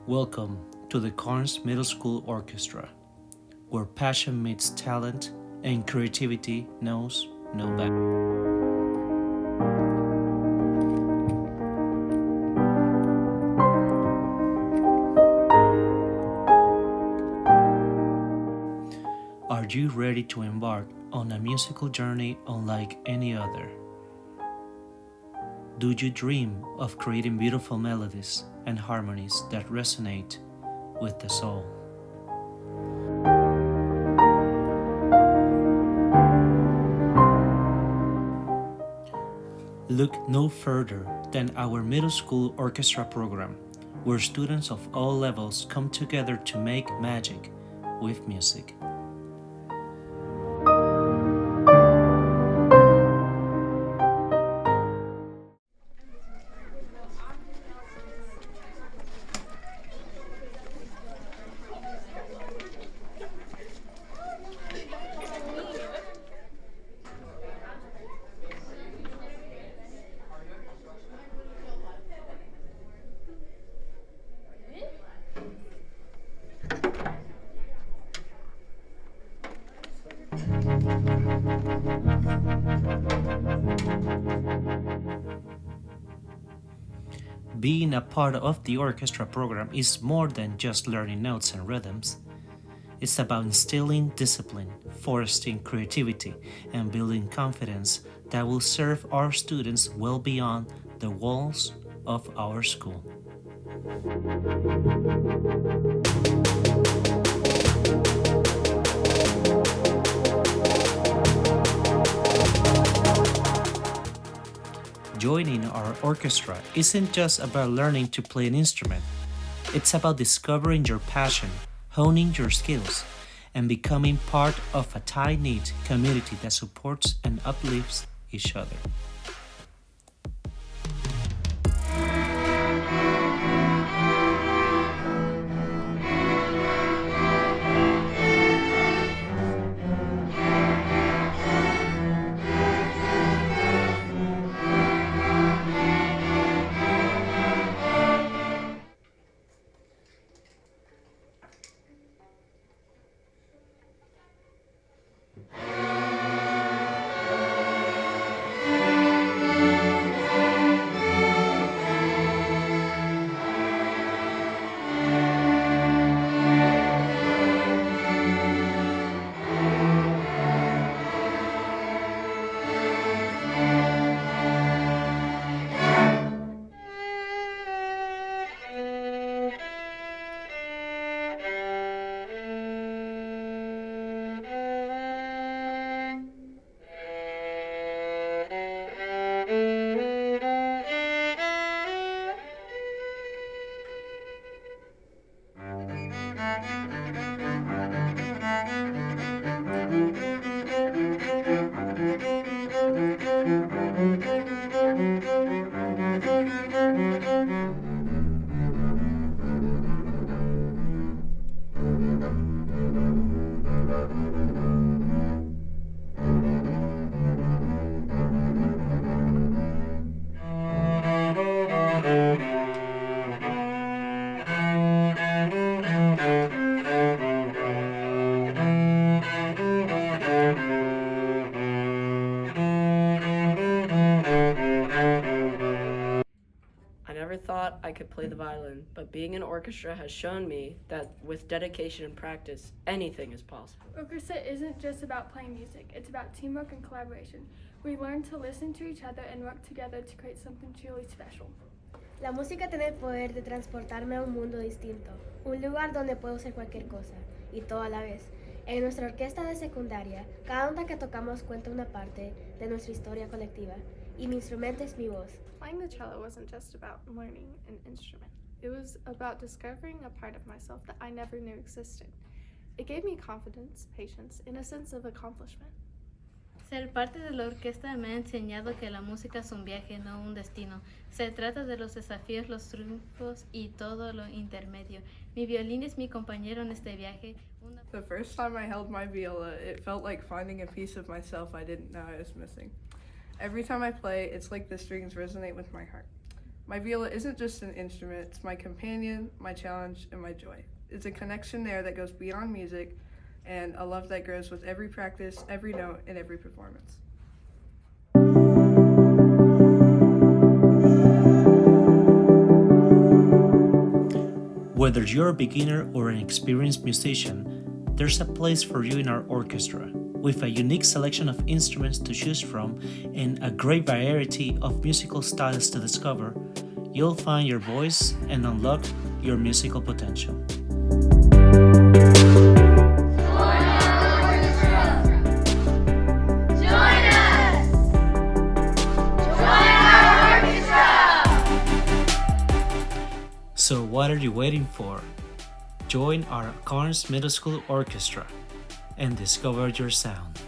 Welcome to the Karns Middle School Orchestra, where passion meets talent and creativity knows no bounds. Are you ready to embark on a musical journey unlike any other? Do you dream of creating beautiful melodies and harmonies that resonate with the soul? Look no further than our middle school orchestra program, where students of all levels come together to make magic with music. Being a part of the orchestra program is more than just learning notes and rhythms. It's about instilling discipline, fostering creativity, and building confidence that will serve our students well beyond the walls of our school. Joining our orchestra isn't just about learning to play an instrument. It's about discovering your passion, honing your skills, and becoming part of a tight-knit community that supports and uplifts each other. I never thought I could play the violin, but being in orchestra has shown me that with dedication and practice, anything is possible. Orchestra isn't just about playing music, it's about teamwork and collaboration. We learn to listen to each other and work together to create something truly special. La música tiene el poder de transportarme a un mundo distinto, un lugar donde puedo ser cualquier cosa, y todo a la vez. En nuestra orquesta de secundaria, cada nota que tocamos cuenta una parte de nuestra historia colectiva, y mi instrumento es mi voz. Playing the cello wasn't just about learning an instrument. It was about discovering a part of myself that I never knew existed. It gave me confidence, patience, and a sense of accomplishment. Ser parte de la orquesta me ha enseñado que la música es un viaje, no un destino. Se trata de los desafíos, los triunfos y todo lo intermedio. Mi violín es mi compañero en este viaje. The first time I held my viola, it felt like finding a piece of myself I didn't know I was missing. Every time I play, it's like the strings resonate with my heart. My viola isn't just an instrument, it's my companion, my challenge, and my joy. It's a connection there that goes beyond music, and a love that grows with every practice, every note, and every performance. Whether you're a beginner or an experienced musician, there's a place for you in our orchestra. With a unique selection of instruments to choose from and a great variety of musical styles to discover, you'll find your voice and unlock your musical potential. So what are you waiting for? Join our Karns Middle School Orchestra and discover your sound.